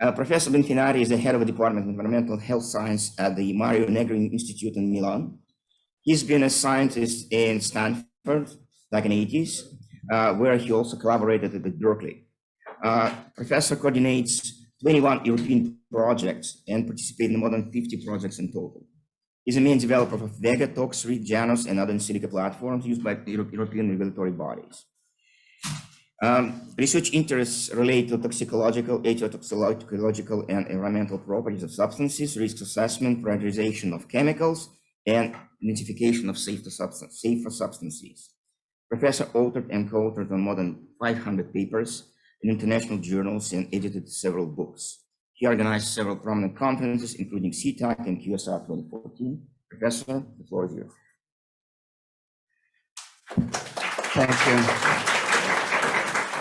Professor Benfenati is the head of the Department of Environmental Health Science at the Mario Negri Institute in Milan. He's been a scientist in Stanford back in the 80s, where he also collaborated with Berkeley. Professor coordinates 21 European projects and participated in more than 50 projects in total. He's a main developer of Vega, Toxread, Janus, and other in silico platforms used by the European regulatory bodies. Research interests relate to toxicological, etotoxicological, and environmental properties of substances, risk assessment, prioritization of chemicals, and identification of safer substances. Professor authored and co-authored on more than 500 papers in international journals and edited several books. He organized several prominent conferences, including CTAC and QSR 2014. Professor, the floor is yours. Thank you.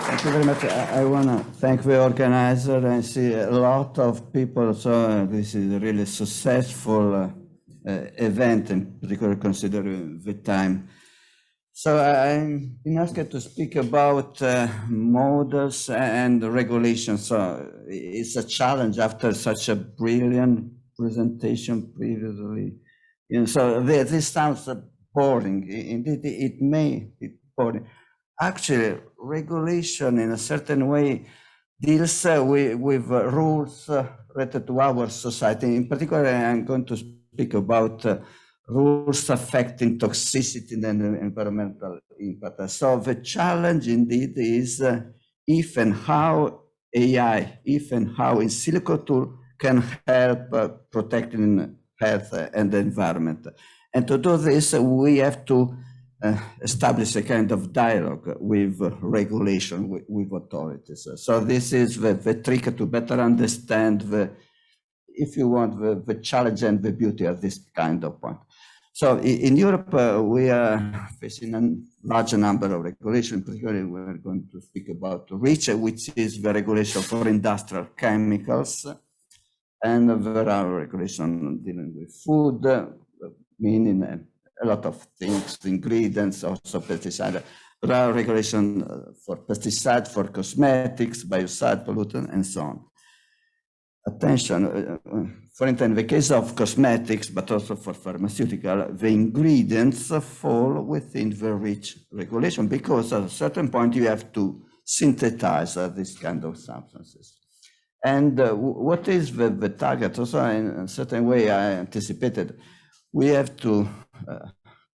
Thank you very much. I want to thank the organizer. I see a lot of people, so this is a really successful event, in particular considering the time. So I'm been asked to speak about models and regulations. So it's a challenge after such a brilliant presentation previously. So this sounds boring. Indeed, it may be boring. Actually, regulation in a certain way deals with rules related to our society. In particular, I'm going to speak about rules affecting toxicity and environmental impact. So the challenge indeed is if and how AI, if and how in silico tool can help protecting health and the environment. And to do this, we have to establish a kind of dialogue with regulation, with authorities. So this is the trick to better understand if you want, the challenge and the beauty of this kind of point. So in Europe, we are facing a large number of regulations. Particularly, we're going to speak about Ricerche, which is the regulation for industrial chemicals. And there are regulations dealing with food, meaning a lot of things, ingredients, also pesticide. There are regulations for pesticide, for cosmetics, biocide, pollutant, and so on. Attention, for instance, in the case of cosmetics, but also for pharmaceutical, the ingredients fall within the REACH regulation because at a certain point you have to synthesize this kind of substances. And what is the target? Also, in a certain way, I anticipated, we have to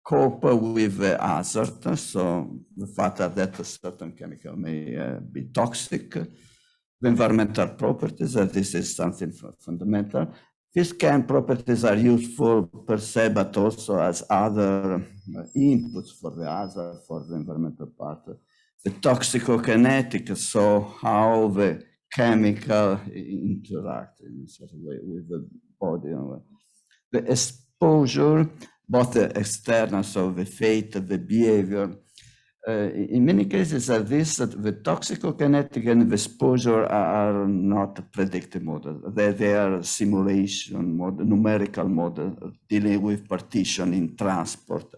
cope with the hazard, so the fact that a certain chemical may be toxic, the environmental properties, this is something fundamental. These properties are useful per se, but also as other inputs for the hazard, for the environmental part. The toxicokinetic, so how the chemical interact in a certain way with the body. The exposure, both the external, so the fate, the behavior. In many cases, the toxicokinetic and the exposure are not predictive models. They are simulation model, numerical model dealing with partition in transport.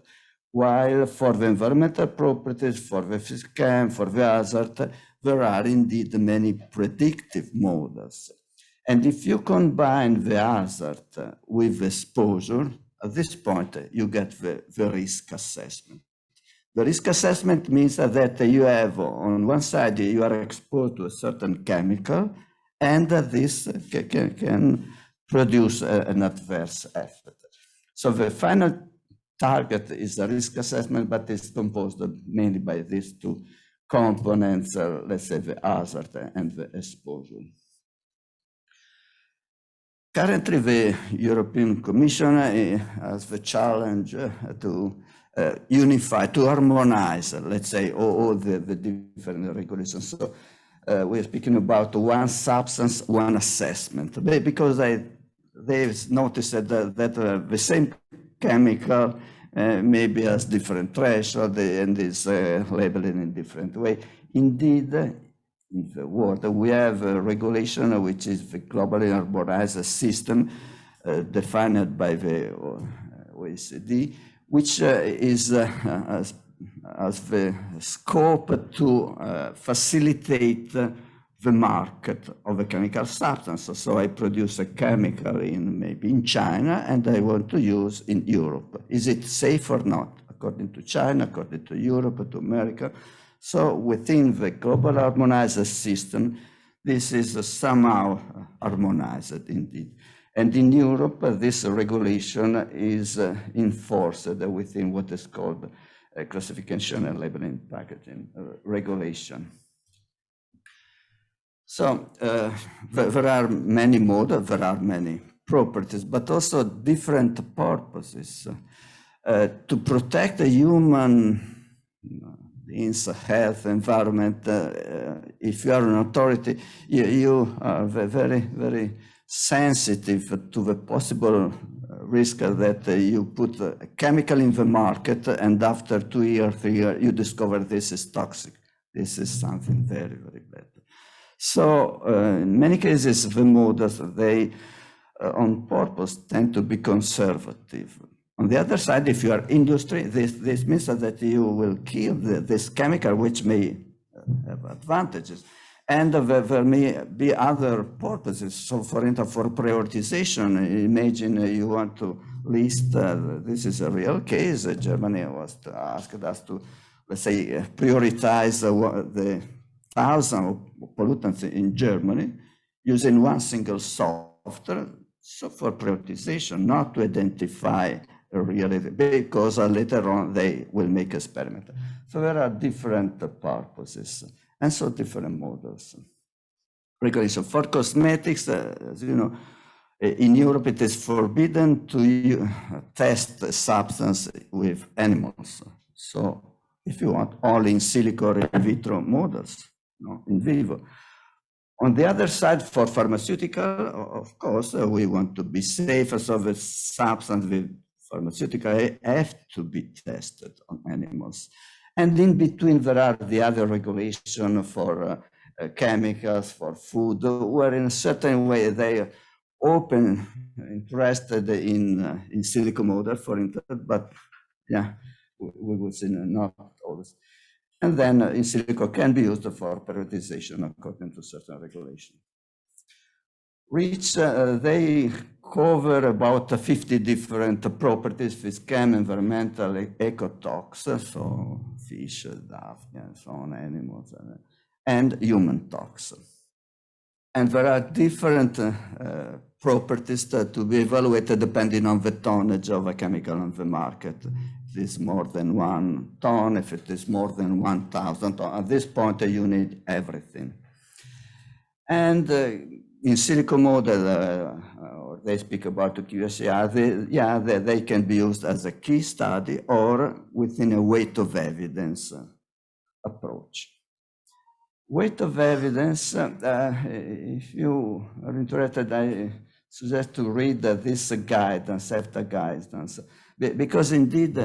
While for the environmental properties, for the physical, for the hazard, there are indeed many predictive models. And if you combine the hazard with the exposure, at this point, you get the risk assessment. The risk assessment means that you have, on one side, you are exposed to a certain chemical, and this can produce an adverse effect. So the final target is the risk assessment, but it's composed mainly by these two components, let's say the hazard and the exposure. Currently, the European Commission has the challenge to unify, to harmonize, let's say, all the different regulations. So we're speaking about one substance, one assessment, because they've noticed that the same chemical maybe has different threshold and is labeled in a different way. Indeed, in the world, we have a regulation which is the globally harmonized system defined by the OECD, which has the scope to facilitate the market of a chemical substance. So I produce a chemical maybe in China and I want to use in Europe. Is it safe or not? According to China, according to Europe, to America. So within the global harmonized system, this is somehow harmonized indeed. And in Europe, this regulation is enforced within what is called classification and labeling packaging regulation. So there are many modes, there are many properties, but also different purposes. To protect the human health, environment, if you are an authority, you are very, very sensitive to the possible risk that you put a chemical in the market and after 2 years, 3 years, you discover this is toxic. This is something very, very bad. So in many cases, the models, they on purpose tend to be conservative. On the other side, if you are industry, this means that you will kill this chemical, which may have advantages. And there may be other purposes. So for instance, for prioritization, imagine you want to list, this is a real case, Germany was asked us to, let's say, prioritize the 1,000 pollutants in Germany using one single software, so for prioritization, not to identify really, because later on they will make experiments. So there are different purposes and so different models. Regulation for cosmetics, as you know, in Europe it is forbidden to test a substance with animals. So if you want, only in silico or in vitro models, no, in vivo. On the other side, for pharmaceutical, of course, we want to be safe, so the substance with pharmaceutical have to be tested on animals. And in between, there are the other regulation for chemicals, for food, where in a certain way they are open, interested in silico model, for instance, but yeah, we would say not always. And then in silico can be used for periodization according to certain regulation. Ricerche, they cover about 50 different properties, with chem, environmental, ecotox, so fish, daphne, and so on, animals, and human tox. And there are different properties to be evaluated depending on the tonnage of a chemical on the market. If it is more than 1 ton, if it is more than 1,000 tons, at this point you need everything. And in silico model, or they speak about the QSAR, they can be used as a case study or within a weight of evidence approach. Weight of evidence, if you are interested, I suggest to read this guidance, EFTA guidance, because indeed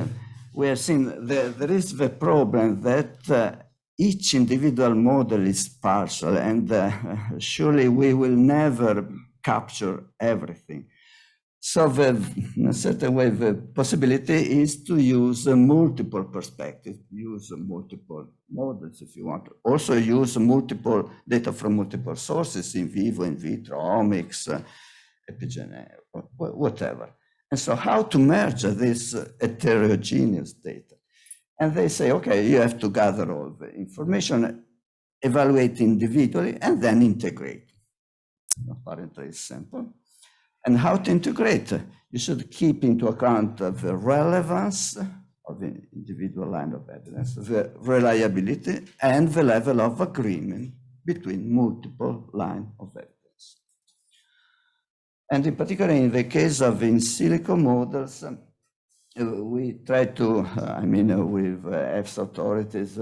we have seen there is the problem that each individual model is partial, and surely we will never capture everything. So in a certain way, the possibility is to use multiple perspectives, use multiple models if you want. Also use multiple data from multiple sources, in vivo, in vitro, omics, epigenetic, whatever. And so how to merge this heterogeneous data? And they say, okay, you have to gather all the information, evaluate individually, and then integrate. Apparently it's simple. And how to integrate? You should keep into account the relevance of the individual line of evidence, the reliability, and the level of agreement between multiple lines of evidence. And in particular, in the case of in silico models, we try to, with EFSA authorities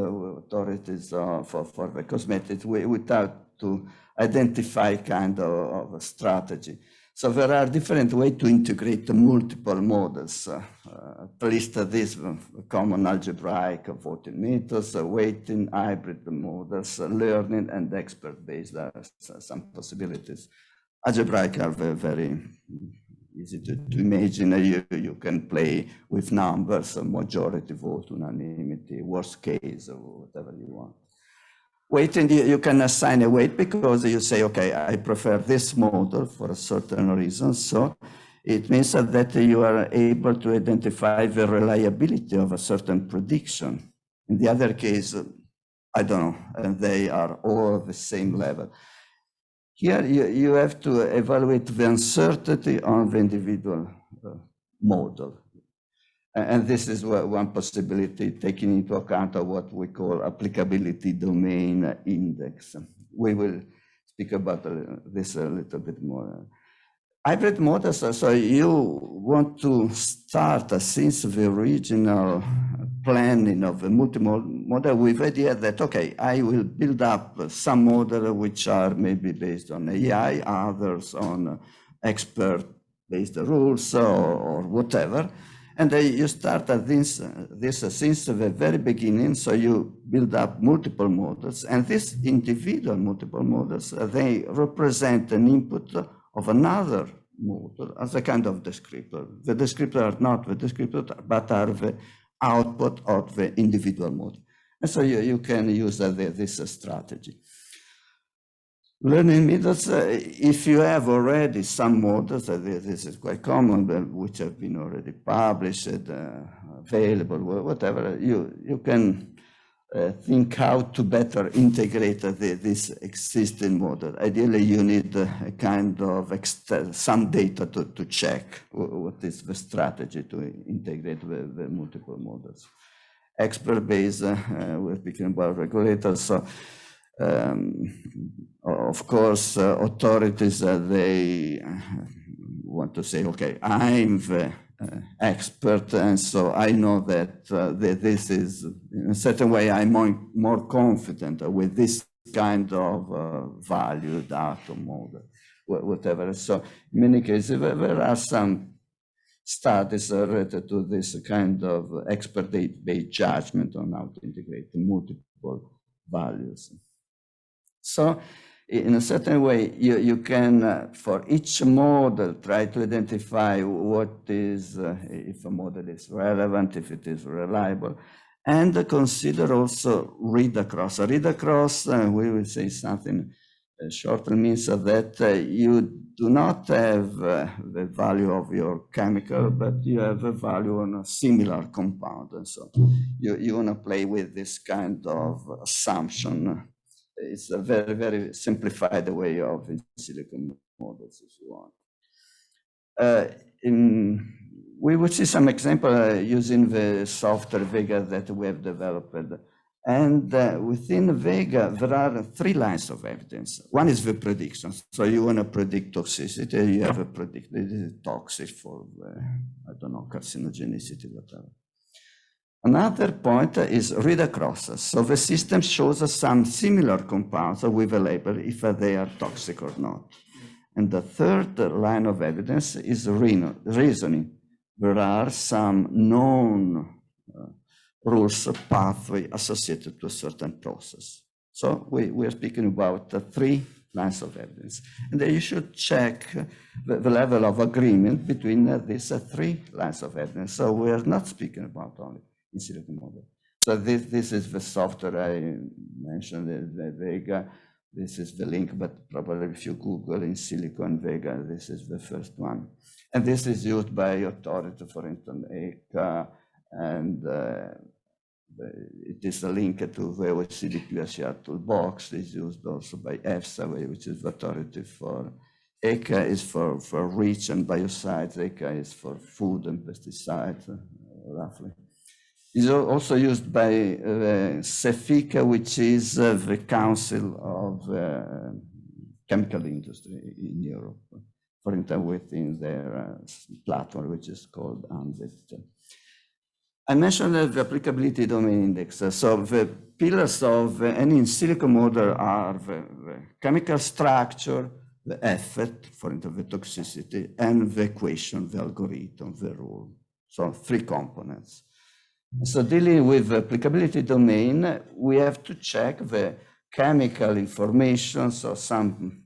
for the cosmetics, we try to identify kind of a strategy. So there are different ways to integrate multiple models, at least this common algebraic voting methods, weighting, hybrid models, learning, and expert-based. There are some possibilities. Algebraic are very easy to imagine. You can play with numbers, majority vote, unanimity, worst case, or whatever you want. weight, and you can assign a weight because you say, okay, I prefer this model for a certain reason. So it means that you are able to identify the reliability of a certain prediction. In the other case, I don't know, and they are all the same level. Here, you have to evaluate the uncertainty on the individual model. And this is one possibility, taking into account of what we call applicability domain index. We will speak about this a little bit more. Hybrid models, so you want to start since the original planning of a multimodal with the idea that, okay, I will build up some models which are maybe based on AI, others on expert-based rules or whatever. And you start this since the very beginning, so you build up multiple models, and these individual multiple models, they represent an input of another model as a kind of descriptor. The descriptor are not the descriptor, but are the output of the individual model. And so you can use this strategy. Learning methods, if you have already some models, this is quite common, which have been already published, available, whatever, you can think how to better integrate this existing model. Ideally, you need a kind of some data to check what is the strategy to integrate the multiple models. Expert-based, we're speaking about regulators, so of course, authorities, they want to say, okay, I'm the expert, and so I know that this is, in a certain way, I'm more confident with this kind of value, data model, whatever. So in many cases, there are some studies related to this kind of expert-based judgment on how to integrate multiple values. So in a certain way, you can, for each model, try to identify what is, if a model is relevant, if it is reliable, and consider also read across. A read across, we will say something shortly, means that you do not have the value of your chemical, but you have a value on a similar compound. And so you want to play with this kind of assumption. It's a very, very simplified way of in silico models, if you want. We will see some example using the software Vega that we have developed. And within Vega, there are 3 lines of evidence. One is the prediction. So you want to predict toxicity, you have a predict, this is toxic for, I don't know, carcinogenicity, whatever. Another point is read across. So the system shows us some similar compounds with a label if they are toxic or not. And the third line of evidence is reasoning. There are some known rules of pathway associated to a certain process. So we are speaking about 3 lines of evidence. And then you should check the level of agreement between these 3 lines of evidence. So we are not speaking about only in silico model. So this is the software I mentioned, the Vega. This is the link, but probably if you Google in silico and Vega, this is the first one. And this is used by authority, for instance, ECA, and it is a link to the OECD QSR toolbox. It's used also by EFSA, which is the authority for ECA is for REACH and biocides. ECA is for food and pesticides, roughly. It's also used by CEFICA, which is the Council of Chemical Industry in Europe, for instance, within their platform, which is called ANVIT. I mentioned the applicability domain index. So the pillars of any in silico model are the chemical structure, the effect, for instance, the toxicity, and the equation, the algorithm, the rule. So 3 components. So dealing with the applicability domain, we have to check the chemical information. So some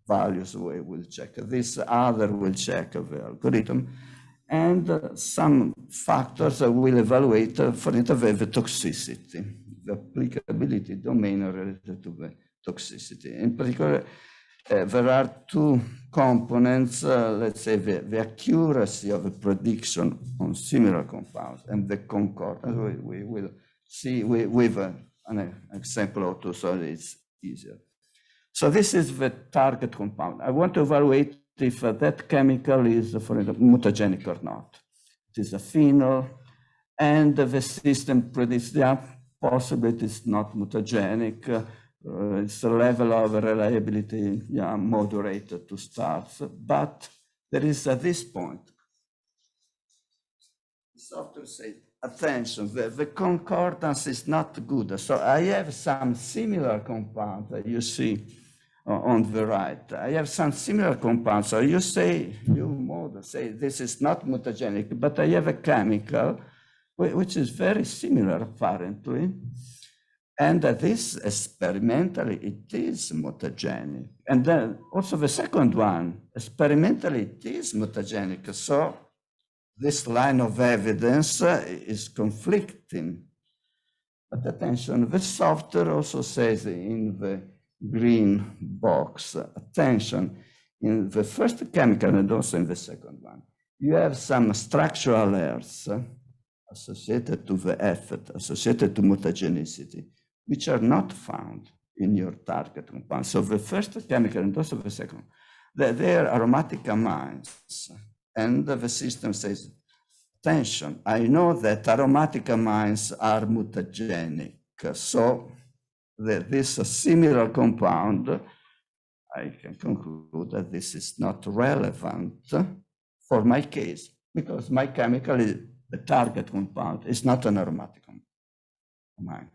values we will check this, other will check the algorithm, and some factors will evaluate, for instance, the toxicity. the applicability domain related to the toxicity. In particular, there are two components, let's say the accuracy of a prediction on similar compounds and the concordance. We will see with an example or two, so it's easier. So this is the target compound. I want to evaluate if that chemical is, for example, mutagenic or not. It is a phenol, and the system predicts, yeah, possibly it is not mutagenic. It's a level of reliability, yeah, moderate to start. But there is at this point, software says, attention, the concordance is not good. So I have some similar compounds that you see on the right. I have some similar compounds. So you say, you model say this is not mutagenic, but I have a chemical which is very similar apparently. And this experimentally, it is mutagenic. And then also the second one, experimentally, it is mutagenic. So this line of evidence is conflicting. But attention, the software also says in the green box, attention, in the first chemical and also in the second one, you have some structural errors associated to the effect, associated to mutagenicity, which are not found in your target compound. So the first chemical and also the second, they are aromatic amines. And the system says, attention, I know that aromatic amines are mutagenic. So this similar compound, I can conclude that this is not relevant for my case, because my chemical, the target compound, is not an aromatic amine.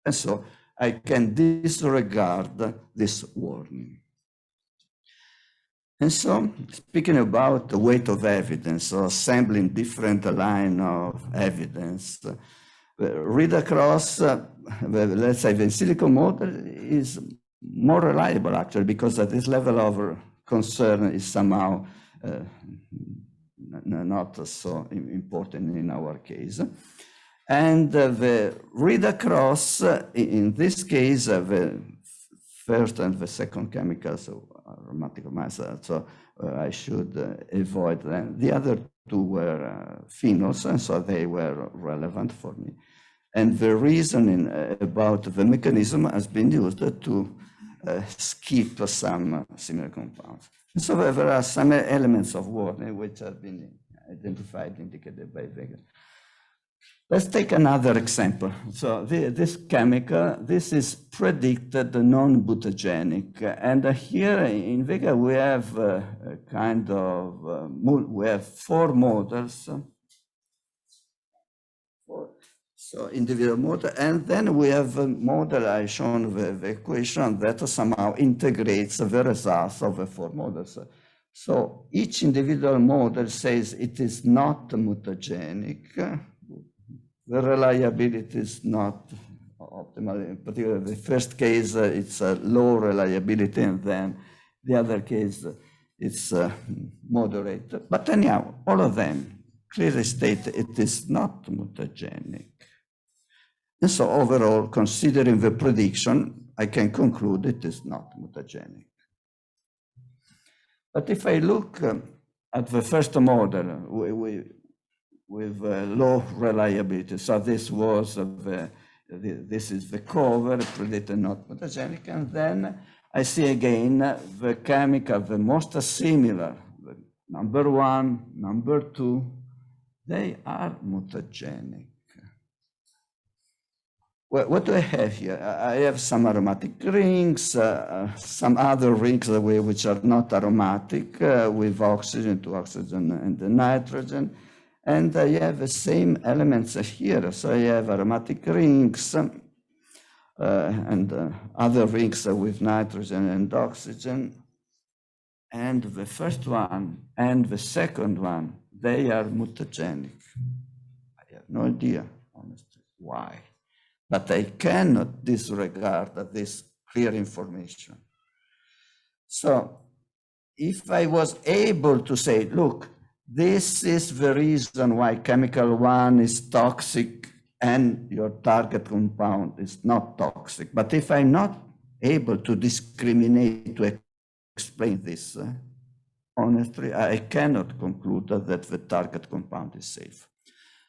And so I can disregard this warning. And so, speaking about the weight of evidence, or assembling different line of evidence, read across, let's say the silico model is more reliable actually, because at this level of concern is somehow not so important in our case. And the read across, in this case, the first and the second chemicals, so aromatic amines, so I should avoid them. The other two were phenols, and so they were relevant for me. And the reasoning about the mechanism has been used to skip some similar compounds. And so there are some elements of warning which have been identified, indicated by Vega. Let's take another example. So this chemical, this is predicted non-mutagenic. And here in Vega, we have a kind of, we have 4 models. So individual model, and then we have a model I shown the equation that somehow integrates the results of the 4 models. So each individual model says it is not mutagenic. The reliability is not optimal. In particular, the first case, it's a low reliability, and then the other case, it's moderate. But anyhow, all of them clearly state it is not mutagenic. And so overall, considering the prediction, I can conclude it is not mutagenic. But if I look at the first model, with low reliability. So this was this is the cover, predicted not mutagenic, and then I see again the chemical, the most similar, the number 1, number 2, they are mutagenic. Well, what do I have here? I have some aromatic rings, some other rings which are not aromatic, with oxygen, 2 oxygen and the nitrogen. And I have the same elements here. So I have aromatic rings and other rings with nitrogen and oxygen. And the first one and the second one, they are mutagenic. I have no idea, honestly, why. But I cannot disregard this clear information. So if I was able to say, look, this is the reason why chemical 1 is toxic and your target compound is not toxic. But if I'm not able to discriminate, to explain this, honestly, I cannot conclude that the target compound is safe.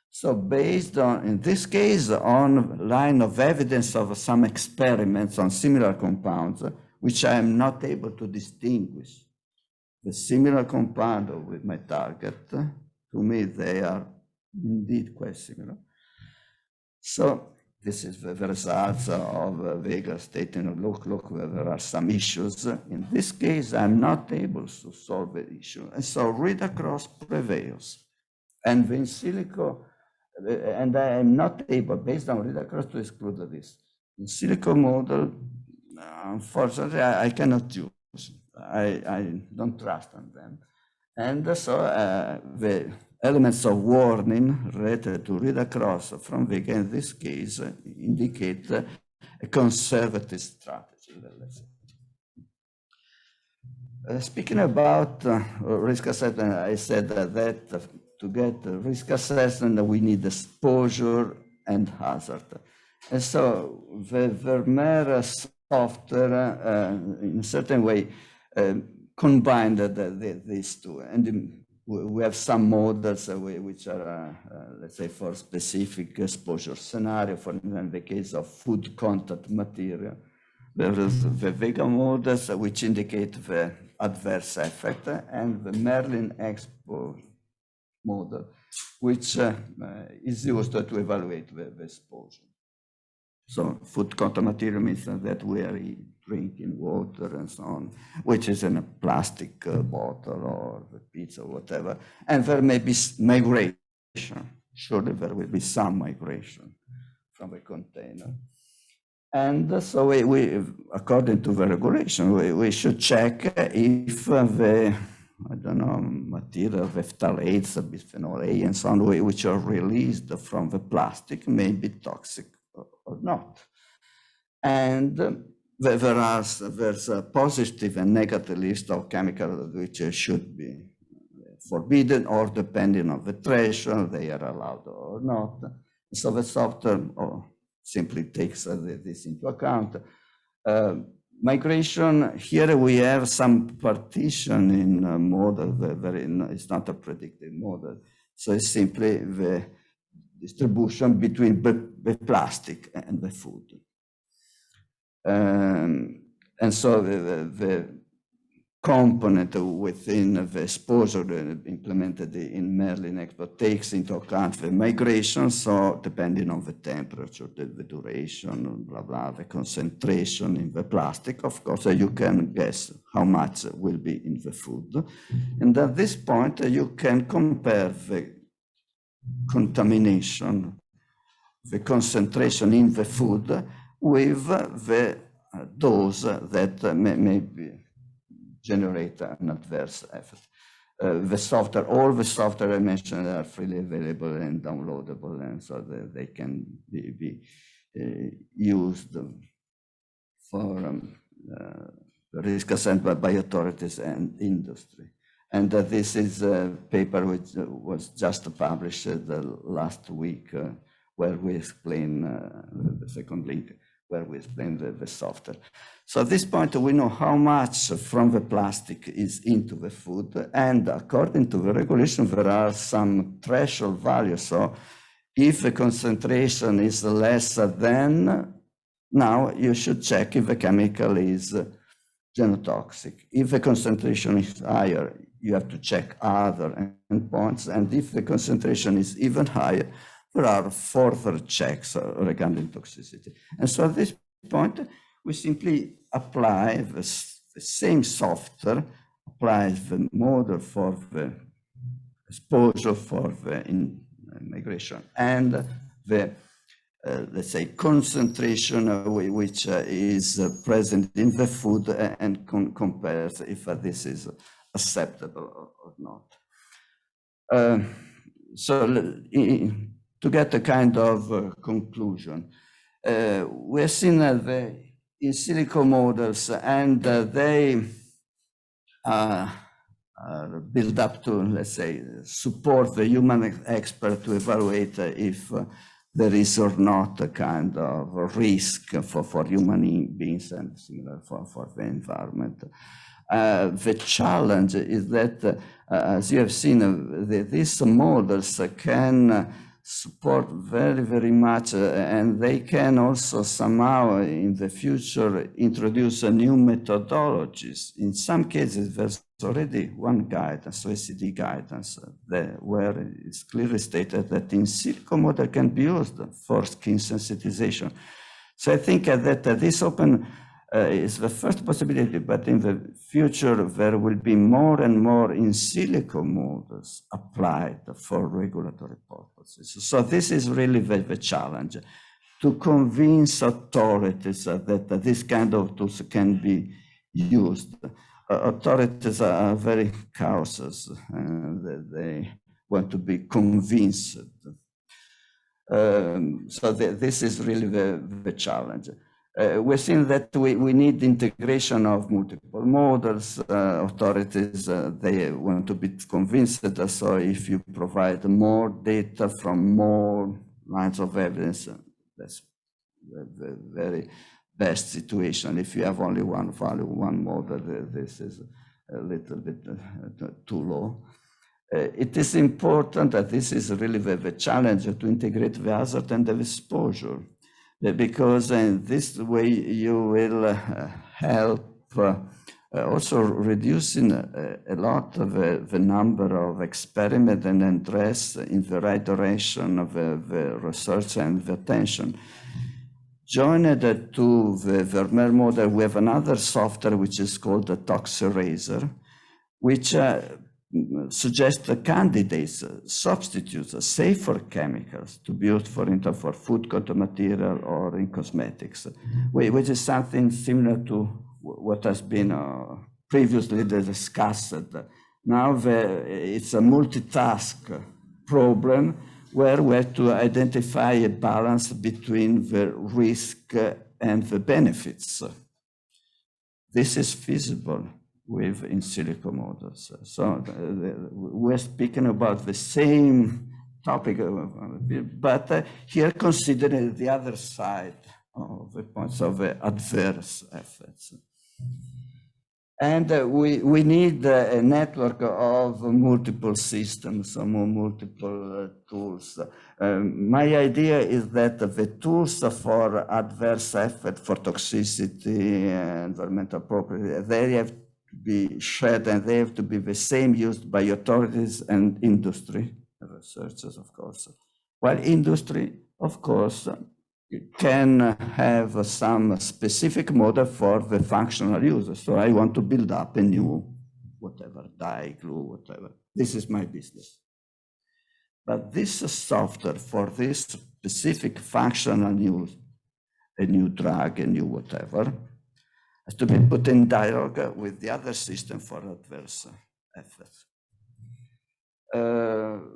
So based on, in this case, on line of evidence of some experiments on similar compounds, which I am not able to distinguish the similar compound with my target, to me, they are indeed quite similar. So this is the results of Wegeler stating, look, there are some issues. In this case, I'm not able to solve the issue. And so read across prevails. And the in silico, and I am not able, based on read across, to exclude this. In silico model, unfortunately, I cannot use. I don't trust on them. And so the elements of warning related to read across from Wegeler in this case indicate a conservative strategy, let's say. Speaking about risk assessment, I said that to get risk assessment, we need exposure and hazard. And so the Vermeer software, in a certain way, combined these two. And we have some models which are, let's say, for specific exposure scenario, for in the case of food contact material. There is the Vega models which indicate the adverse effect, and the Merlin Expo model, which is used to evaluate the exposure. So food contact material means that we are drinking water and so on, which is in a plastic bottle or the pizza or whatever. And there may be migration. Surely there will be some migration from a container. And so we according to the regulation, we should check if the, I don't know, material, the phthalates, bisphenol A and so on, which are released from the plastic may be toxic or not. And there's a positive and negative list of chemicals which should be forbidden, or depending on the threshold, they are allowed or not. So the software simply takes this into account. Migration, here we have some partition in model, it's not a predictive model. So it's simply the distribution between the plastic and the food. And so the component within the exposure implemented in Merlin Expo takes into account the migration, so depending on the temperature, the duration, blah, blah, the concentration in the plastic, of course, you can guess how much will be in the food. And at this point, you can compare the contamination, the concentration in the food with the dose that may generate an adverse effect. The software, all the software I mentioned are freely available and downloadable, and so they can be used for risk assessment by authorities and industry. And this is a paper which was just published last week, where we explain the second link, where we explain the software. So at this point, we know how much from the plastic is into the food, and according to the regulation, there are some threshold values. So if the concentration is less than, now you should check if the chemical is genotoxic. If the concentration is higher, you have to check other endpoints, and if the concentration is even higher, there are further checks regarding toxicity. And so at this point, we simply apply the same software, applies the model for the exposure for the migration, and the, let's say, concentration which is present in the food, and compares if this is acceptable or not. So to get a kind of conclusion, we have seen the in silico models, and they build up to, let's say, support the human expert to evaluate if there is or not a kind of risk for human beings and similar for the environment. The challenge is that, as you have seen, these models can support very much, and they can also somehow in the future introduce new methodologies. In some cases, there's already one guidance, OECD guidance, where it's clearly stated that in silico model can be used for skin sensitization. So I think that this is the first possibility, but in the future, there will be more and more in silico models applied for regulatory purposes. So this is really the challenge, to convince authorities that this kind of tools can be used. Authorities are very cautious, and they want to be convinced. So this is really the challenge. We're seeing that we need integration of multiple models. Authorities, they want to be convinced that so if you provide more data from more lines of evidence, that's the very best situation. If you have only one value, one model, this is a little bit too low. It is important that this is really the challenge to integrate the hazard and the exposure, because in this way you will help also reducing a lot of the number of experiments and address in the right direction of the research and the attention. Joined to the Vermeer model, we have another software which is called the Tox Eraser, which suggests candidates, substitutes, safer chemicals to be used, for instance, for food contact material or in cosmetics, which is something similar to what has been previously discussed. Now it's a multitask problem where we have to identify a balance between the risk and the benefits. This is feasible with in silico models. So we're speaking about the same topic, but here considering the other side of the points of the adverse effects. And we need a network of multiple systems, multiple tools. My idea is that the tools for adverse effect, for toxicity, environmental property, they have to be shared and they have to be the same used by authorities and industry, researchers, of course. While industry, of course, can have some specific model for the functional user. So I want to build up a new, whatever, dye, glue, whatever. This is my business. But this software for this specific functional use, a new drug, a new whatever, has to be put in dialogue with the other system for adverse effects.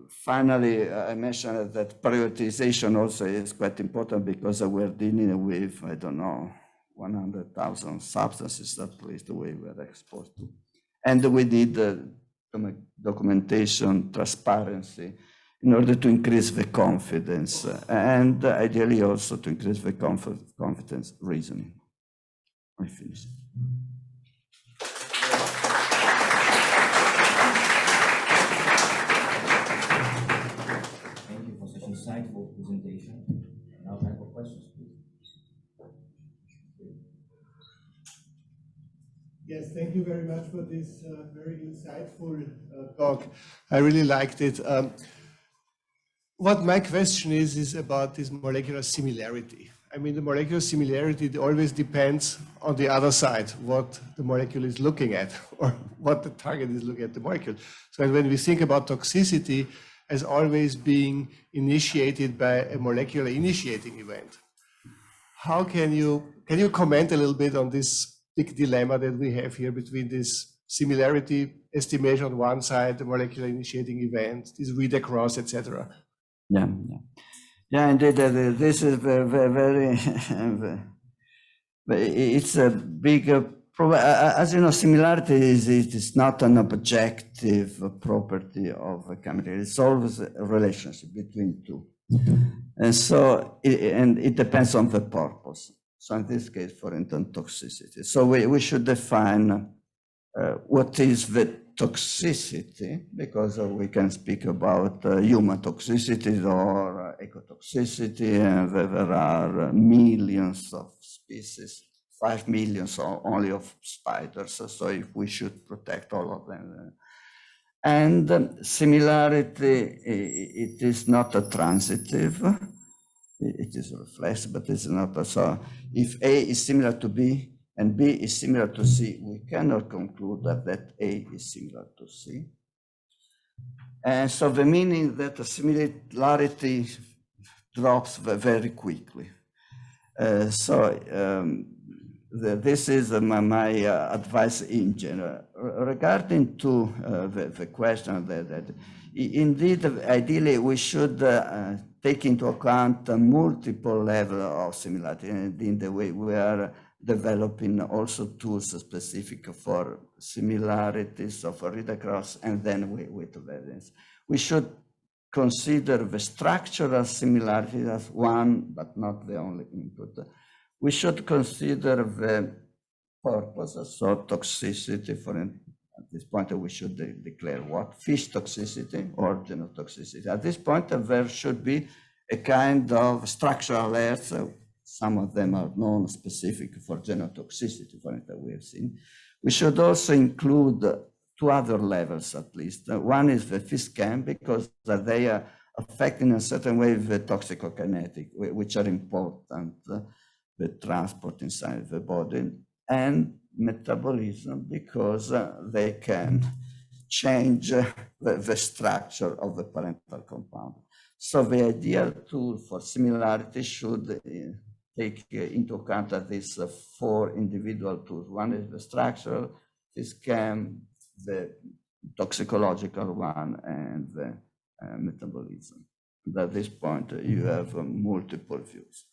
Finally, I mentioned that prioritization also is quite important because we're dealing with, I don't know, 100,000 substances, at least the way we're exposed to. And we need documentation, transparency, in order to increase the confidence, and ideally also to increase the confidence reasoning. I finish. Insightful presentation. Now time for questions, please. Yes, thank you very much for this very insightful talk. I really liked it. What my question is about this molecular similarity. I mean, the molecular similarity always depends on the other side, what the molecule is looking at or what the target is looking at the molecule. So when we think about toxicity, as always being initiated by a molecular initiating event. How can you comment a little bit on this big dilemma that we have here between this similarity estimation on one side, the molecular initiating event, this read across, etc. Yeah, indeed. This is very it's a big problem. As you know, similarity is not an objective property of a chemical. It's always a relationship between two. And so, it depends on the purpose. So in this case, for instance, toxicity. So we should define what is the toxicity, because we can speak about human toxicity or ecotoxicity, and there are millions of species, 5 million only of spiders. So if we should protect all of them. And similarity, it is not a transitive, it is a reflex, but it's not. So if A is similar to B and B is similar to C, we cannot conclude that A is similar to C. And so the meaning that the similarity drops very quickly. This is my advice in general. Regarding to the question that indeed, ideally, we should take into account multiple levels of similarity, and in the way we are developing also tools specific for similarities of read across and then with variance. We should consider the structural similarities as one, but not the only input. We should consider the purpose, so toxicity. At this point, we should declare what? Fish toxicity or genotoxicity. At this point, there should be a kind of structural layers. Some of them are non-specific for genotoxicity, for instance, we have seen. We should also include 2 other levels at least. One is the fish chem, because they are affecting in a certain way the toxicokinetic, which are important. The transport inside the body, and metabolism, because they can change the structure of the parental compound. So the ideal tool for similarity should take into account that these 4 individual tools. One is the structural, this chem, the toxicological one, and the metabolism. And at this point, you have multiple views.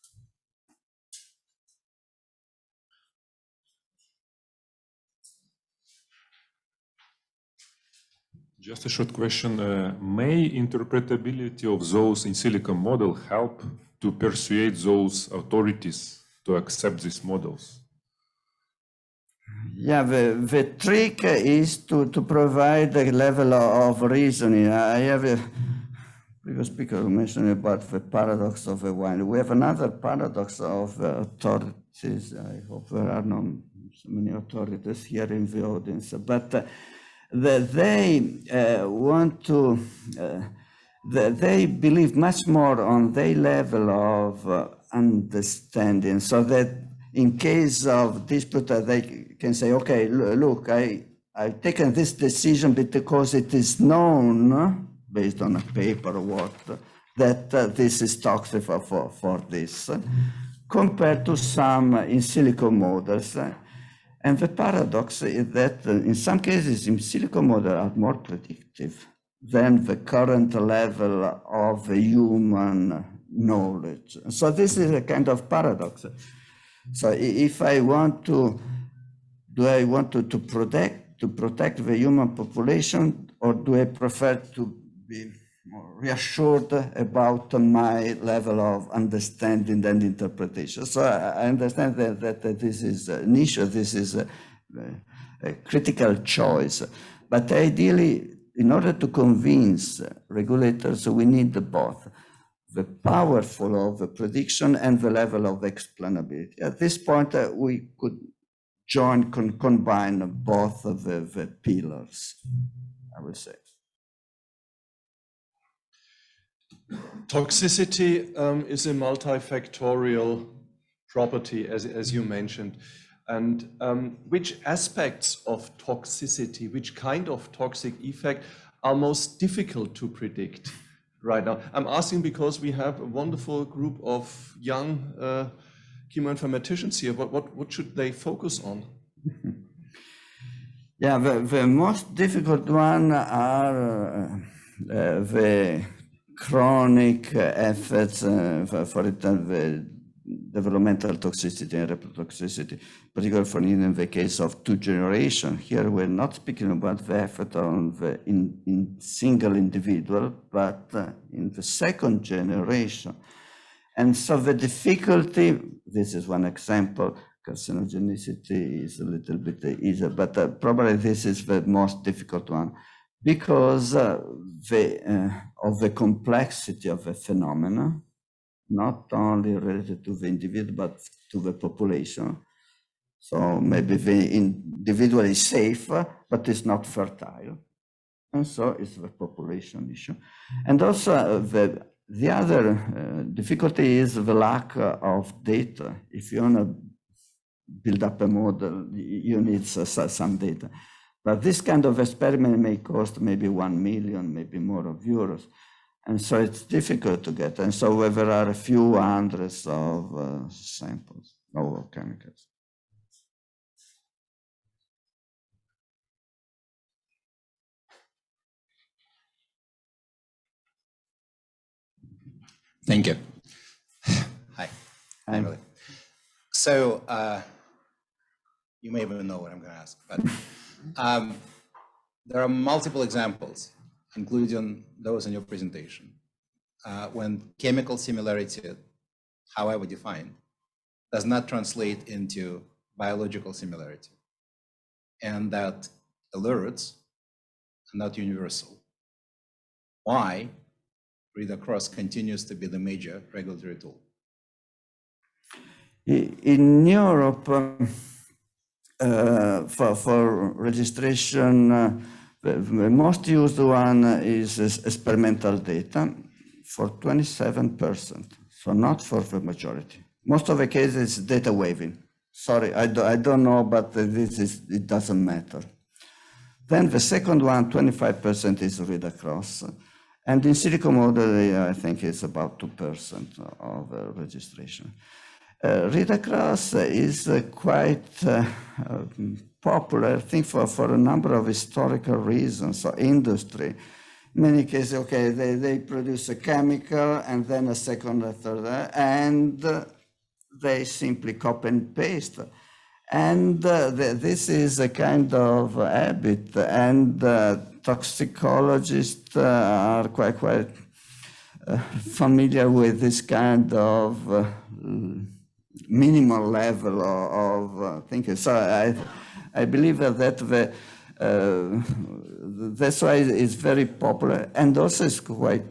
Just a short question. May interpretability of those in silico model help to persuade those authorities to accept these models? Yeah, the trick is to provide a level of reasoning. I have a previous speaker who mentioned about the paradox of the wine. We have another paradox of authorities. I hope there are not so many authorities here in the audience, but they want to, they believe much more on their level of understanding, so that in case of dispute, they can say, okay, look, I've taken this decision because it is known, based on a paper or what, that this is toxic for this, compared to some in silico models. And the paradox is that in some cases, in silico models are more predictive than the current level of human knowledge. So this is a kind of paradox. So if I want to, do I want to protect the human population, or do I prefer to be more reassured about my level of understanding and interpretation? So I understand that this is an issue, this is a critical choice. But ideally, in order to convince regulators, we need both the powerful of the prediction and the level of explainability. At this point, we could combine both of the pillars, I would say. Toxicity is a multifactorial property, as you mentioned. And which aspects of toxicity, which kind of toxic effect are most difficult to predict right now? I'm asking because we have a wonderful group of young chemoinformaticians here. What should they focus on? Yeah, the most difficult one are the chronic effects, for instance, the developmental toxicity and reprotoxicity, particularly for in the case of 2 generations. Here we're not speaking about the effect on the in single individual, but in the 2nd generation. And so the difficulty, this is one example, carcinogenicity is a little bit easier, but probably this is the most difficult one because of the complexity of the phenomena, not only related to the individual, but to the population. So maybe the individual is safe, but it's not fertile. And so it's the population issue. And also the other difficulty is the lack of data. If you want to build up a model, you need some data. But this kind of experiment may cost maybe 1 million, maybe more of euros. And so it's difficult to get. And so there are a few hundreds of samples, of chemicals. Thank you. Hi. Hi. Emily. So you may even know what I'm going to ask, but there are multiple examples, including those in your presentation, when chemical similarity, however defined, does not translate into biological similarity, and that alerts are not universal. Why read-across continues to be the major regulatory tool? In Europe, for registration, the most used one is experimental data for 27%, so not for the majority. Most of the cases, data waiving. Sorry, I don't know, but it doesn't matter. Then the second one, 25% is read-across. And in silico model, I think it's about 2% of registration. Read-across is quite popular, I think, for a number of historical reasons. So industry, in many cases, okay, they produce a chemical and then a second, a third, and they simply copy and paste. And this is a kind of habit, and toxicologists are quite familiar with this kind of minimal level of thinking. So I believe that that's why it's very popular, and also it's quite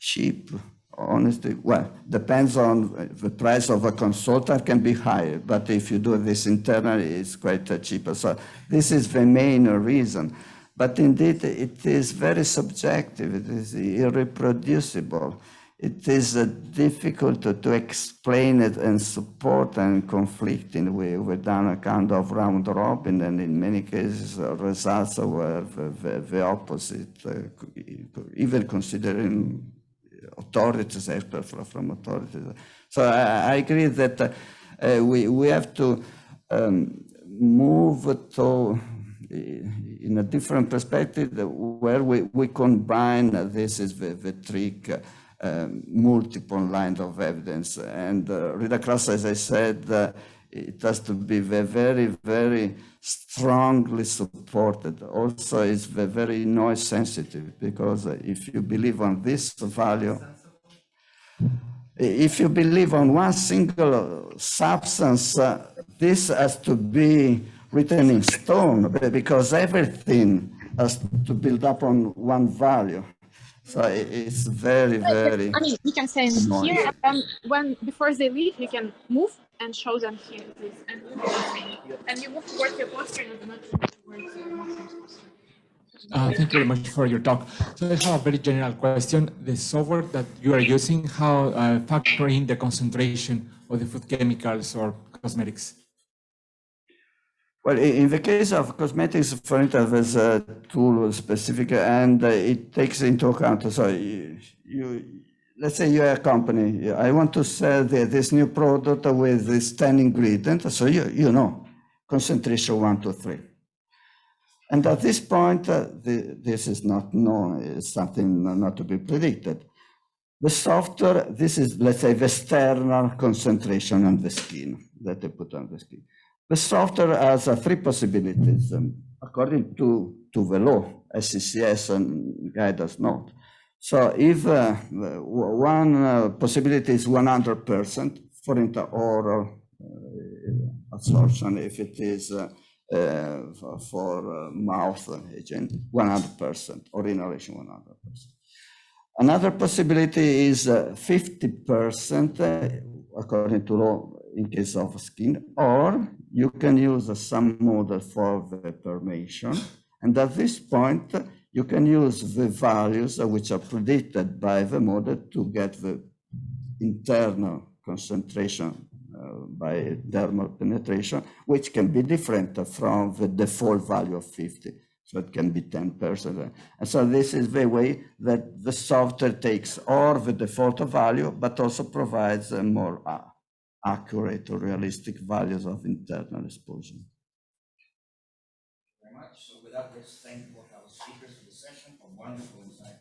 cheap. Honestly, well, depends on the price of a consultant can be higher, but if you do this internally, it's quite cheaper. So this is the main reason. But indeed, it is very subjective. It is irreproducible. It is difficult to explain it and support and conflicting. We've done a kind of round robin, and in many cases, results were the opposite, even considering authorities, experts from authorities. So I agree that we have to move to in a different perspective where we combine, this is the trick, multiple lines of evidence. And read-across, as I said, it has to be very, very strongly supported. Also, it's very noise sensitive, because if you believe on this value, if you believe on one single substance, this has to be written in stone, because everything has to build up on one value. So it's very, very. I mean, we can send here, and when before they leave, you can move and show them here, please. And you move towards your poster and not towards your poster. Thank you very much for your talk. So I have a very general question. The software that you are using, how factor in the concentration of the food chemicals or cosmetics? Well, in the case of cosmetics, for instance, there's a tool specific, and it takes into account. So let's say you're a company. I want to sell this new product with this 10 ingredients. So you know, concentration 1, 2, 3. And at this point, this is not known. It's something not to be predicted. The software, this is, let's say, the external concentration on the skin that they put on the skin. The software has 3 possibilities according to the law, SCCS and guidance note. So if one possibility is 100% for intraoral absorption, if it is for mouth agent, 100%, or inhalation 100%. Another possibility is 50% according to law in case of skin, or you can use some model for the permeation. And at this point, you can use the values which are predicted by the model to get the internal concentration by dermal penetration, which can be different from the default value of 50. So it can be 10%. And so this is the way that the software takes all the default value, but also provides a more accurate or realistic values of internal exposure. Very much. So without this, thank both our speakers for the session for wonderful insight.